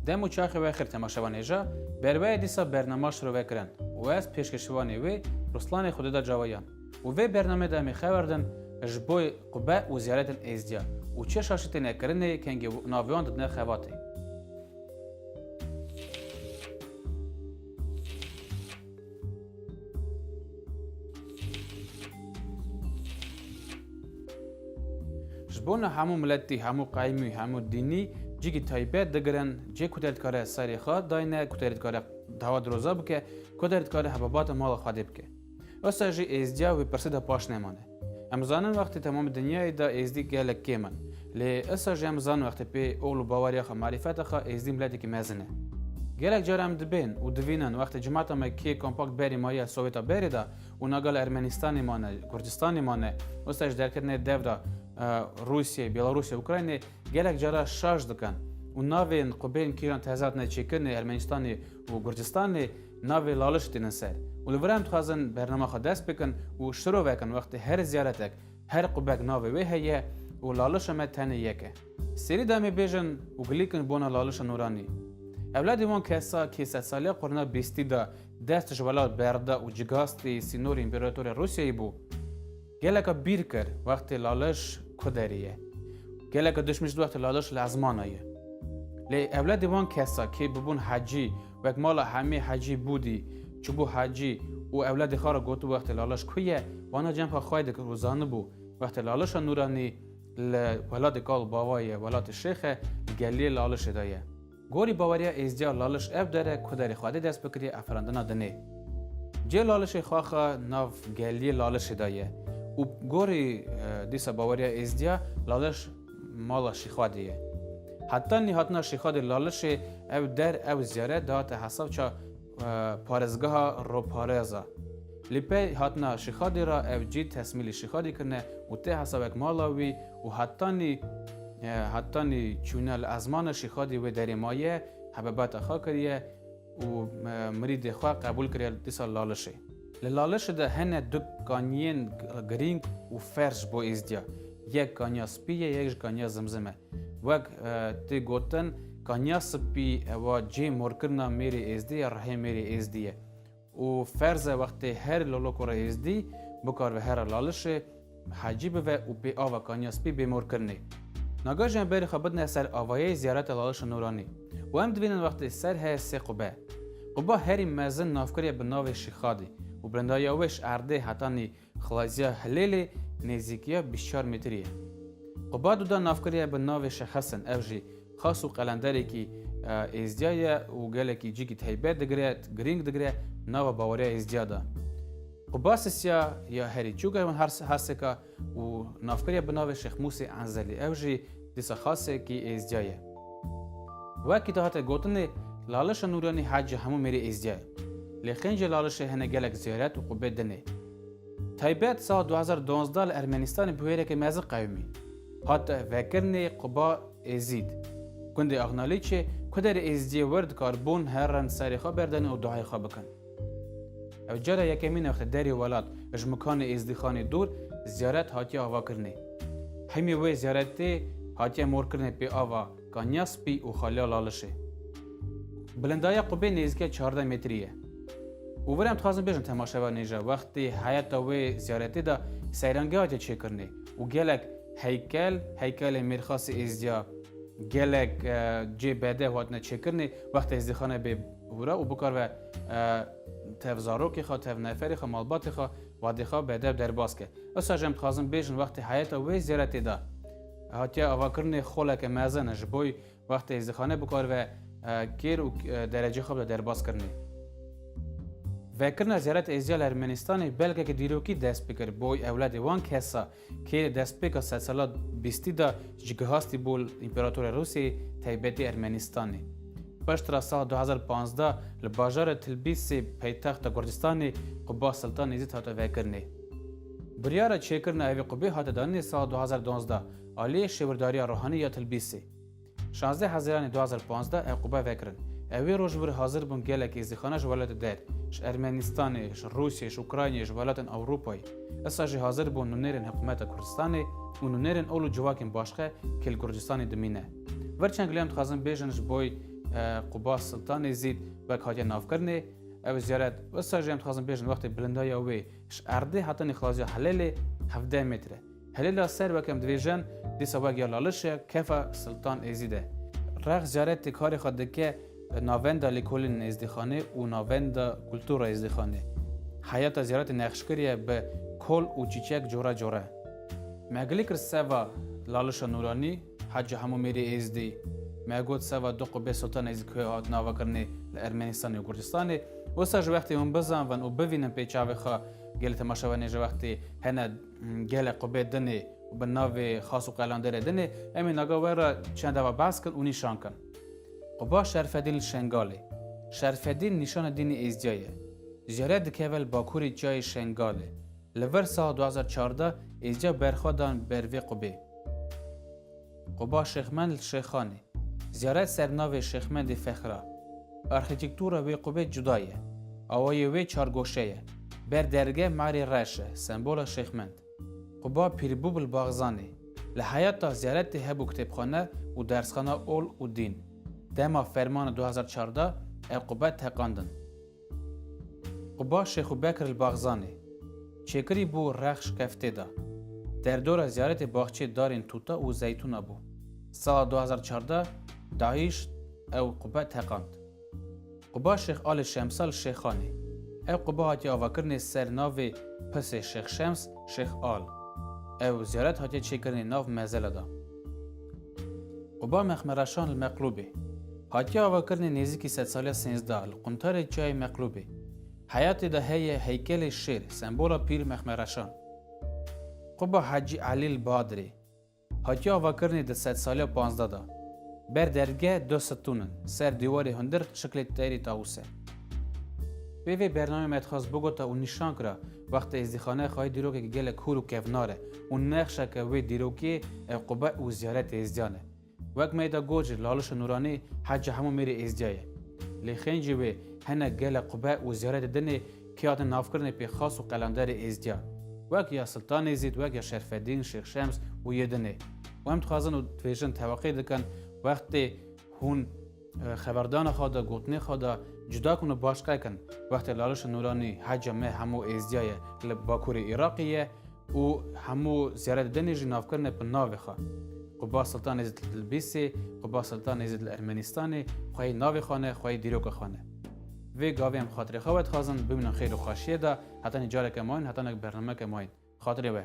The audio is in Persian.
دمو چاخ و خیر تماشاوان ایجا برای دیسا برنامه‌اش رو وکرن و از پیشکشوانی وی رسلان خوددا جوایان و وی برنامه دمی خبردن جبوی قبه و زیارت ازدیا و چه شاشتی نکرنه کنگی ناویان دادن خواتی جبون همو ملتی همو قایمی همو دینی جیگی تایبت دگرن جی کدرت کاره سری خواد داینه کدرت کاره دعوت روزا بکه کدرت کاره حبابات مال خواده بکه واسه جی ازدیا و پرسیده پاش نمانه امزانن وقتی تمام دنیای دا ازدی گلک کیمن لی اسا جی امزان وقتی پی اولو باوری خا معرفت خا ازدی ملتی که مزنه گلک جارم دبین و دوینن وقتی جماعت ما کی کمپاکت بری مایا سوویتا بری دا و ناگال ارمنستانی مانه کردستانی مانه واسه جی درکتنه دیو روسیه بیلاروسیه اوکراینه گلک جارا شاش دکن و ناوین قبین کیران تهزات نچیکرنه ارمنستانی و کردستانی ناوی لالش تینن سر و لورم تخازن برنامه خود دست بکن و شروع وکن وقتی هر زیارتک هر قبک ناوی وی هیه و لالش هم تنه یکه سری دامی بیجن و گلیکن بونا لالش نورانی اولادی وان کسا که 100 ساله قرن 20 دا دستش ولاد برده و جگاستی سینور امپراتور روسیه بو گلک بیر کر وقتی لالش کدریه گلک دشمش وقتی لالش لازمانه لی اولادی وان کسا که ببون حجی و اکمال همه حجی بودی چوبو حجی و اولاد خارا گوتو وقت لالش کویه وانا جنب خواهد که روزانه بو وقت لالش نورانی ولاد کال باوایه ولاد شیخ گلی لالش دایه گوری باوریا ازدیا لالش اب داره کدری خواهد دست بکری افراندنا دنه جه لالش خواهد ناف گلی لالش دایه و گوری دیسا باوریا ازدیا لالش مالا شیخوادیه حتی نهاتنا شیخواد لالش او در او زیارت دهات حساب چا پارزگاه رو پارزا لیپی هاتنا شیخادی را او جید تسمیل شیخادی کنه و ته حساب اک مالاوی و حتی چونل ازمان شیخادی و دری مایه حبابات خواه کریه و مرید خواه قبول کریه دیسا لالشه لالش ده هنه دو کانین گرینگ و فرش بو ازدیا یک کانیا سپیه یک کانیا زمزمه وک تی گوتن کانیا سپی و جی مورکرنا میری ازدی راه میری ازدیه و فرض وقتی هر لولو کور ازدی بکار و هر لالش حجی به و پی آوا کانیا سپی به مورکرنی نگاجن بری خبرت نسر آوای زیارت لالش نورانی و هم دوینن وقتی سر ه سه قبه هری مزن نافکری به ناو شیخادی و برندای اوش ارده حتانی خلازیا هلیلی نزدیکیا 24 متریه قبا دودا نافکری به ناو شخصن اوجی خاص و قلندری که ازدیای و گله که جیگی تایبت دگره گرینگ دگره ناو باوری ازدیادا قباسسیا یا هری چوگا من هست که و نافکری به ناو شیخ موسی انزلی اوجی دیسا خاصه که ازدیایه و کی تا گوتنه لالش نورانی حج همو میری ازدیای لخنج لالش هنه گلک زیارت و قبه دنه تایبت سال 2012 ارمنستان بویره که مزه قومی حتی وکرنه قبا ازید کنده اغنالی چه کدر ازدی ورد کاربون هرن سری خواه بردن و دعای خواه بکن او جارا یکمین وقت دری ولاد اج مکان ازدی خانه دور زیارت حاتی آوا کرنه همی وی زیارتی حاتی مور کرنه پی آوا کانیاس پی و خالیا لالشه بلندای قبه نیزکه 14 متریه و ورم تخوازم بیشن تماشاوا نیجا وقتی حیات وی زیارتی دا سیرانگی حاتی چه کرنه و گلک هیکل میرخاص ازدیا گلک جی بده واتنه چکرنی وقت ازدخانه به ورا و بکار و تفزاروکی خواه تف نفری خواه مالباتی خواه وادی خواه بده در باز که اصلا جمع تخوازم بیشن وقتی حیات وی زیارتی دا حتی آوا کرنی خولک مزن جبوی وقت ازدخانه بکار و کیر و درجه خواه در باز کرنی وکرنا زیارت ازدیال ارمنستانی بلکه که دیروکی دست بکر بوی اولاد وان کسا که دست بکر 100 ساله 20 دا جگهاستی بول امپراتور روسی تایبتی ارمنستانی پشت را سال 2015 لباجار تلبیسی پایتخت کردستانی قبا سلطان ازید هاتا وکرنی بریارا چیکرنا اوی قبی هاتا دانی سال 2012 آلی شورداری روحانی یا تلبیسی 16 هزاران 2015 او قبا وکرن اوی روش بر حاضر بون گلک ازدخانش ولاد در ارمنستانی، روسیه، اوکراینی، ولاتن اروپایی. اساجی حاضر بون نونرن حکومت کردستانی و نونرن اولو جواکن باشخه کل کردستانی دمینه. ورچنگ لیم تخازن بیجنش بوی قبا سلطان زید و کاتی ناف کرنه او زیارت و ساجم خازم بیشن وقت بلندای اوی ارده حتی نخلازی حلل 17 متره حلل سر وکم دویژن دیسا وگیا لالشه کفا سلطان زیده رخ زیارت کاری خود که ناوند لیکول نزدیخانه و ناوند کلتور نزدیخانه حیات زیارت نقشکریه به کل و چیچک جورا جورا مگلی کر سوا لالش نورانی حج همو میری ازدی مگود سوا دو قبه سلطان ازدی که هات ناوا کرنه لارمنستان و کردستان و ساج وقتی اون بزن و ببینم پیچاوی خوا گل تماشاوانی جو وقتی هنه گل قبه دنه و به ناو خاص و قلاندره دنه امین نگاه ورا چند دوا بحث کن و نشان کن قبا شرفدین شنگاله شرفدین نشان دین ازدیایه زیارت کول باکوری جای شنگاله لور سال 2014 ازدیا برخوادان بروی قبه قبا شیخمند شیخانه زیارت سرناو شیخمند فخرا ارخیتکتورا وی قبه جدایه آوای وی چارگوشهه بر درگه ماری رشه سمبول شیخمند قبا پیربوب الباغزانه لحیاتا زیارت هبو کتبخانه و درسخانه اول و دین دما فرمان 2014 قبا تقاندن قبا شیخ بکر الباغزانه چکری بو رخش کفته دا در دور زیارت باغچه دارین توتا و زیتون بو سال 2014 داعش او قبا تقاند قبا شیخ آل شمسال شیخانه او قبا هاتی آواکرن سر ناو پس شیخ شمس شیخ آل او زیارت هاتی چکرن ناو مزل دا قبا مخمرشان المقلوبه هاتی آواکرن نزیکی 100 ساله 13 القنطار جای مقلوبه حیات ده هیکل شیر سمبولا پیر مخمرشان قبا حجی علی البادری هاتی آواکرن ده 100 ساله 15 دا بر درگه دو ستونن سر دیواری هندر شکل تیری تاوسه وی برنامه متخواست بگوتا و نشان کرا وقت ازدیخانه خواهی دیروکه که گل کور و کفناره و نقشه که وی دیروکی قبا و زیارت ازدیانه وقت میدا گوج لالش نورانی حج همو میری ازدیایه لیخینجی وی هنه گل قبا و زیارت دنه کیات ناف کرنه پی خاص و قلندر ازدیا وقت یا سلطان ازید وقت یا شرفدین شیخ شمس و یدنه و هم تخوازن و تویشن توقع دکن وقتی هون خبردان خواده گوتنی خواده جدا کن و باشقه کن وقتی لالش نورانی حج مه همو ازدیایه لباکور عراقیه و همو زیارت دنه جی ناف کرنه پی ناوی خواه قبا سلطان ازید البیسی قبا سلطان ازید الارمنستانی خواهی ناوی خانه خواهی دیروک خانه وی گاوی هم خاطر خوابت خوازن ببینن خیر و خواشیه دا حتی نجاره که ماین حتی نک برنامه که ماین خاطره وی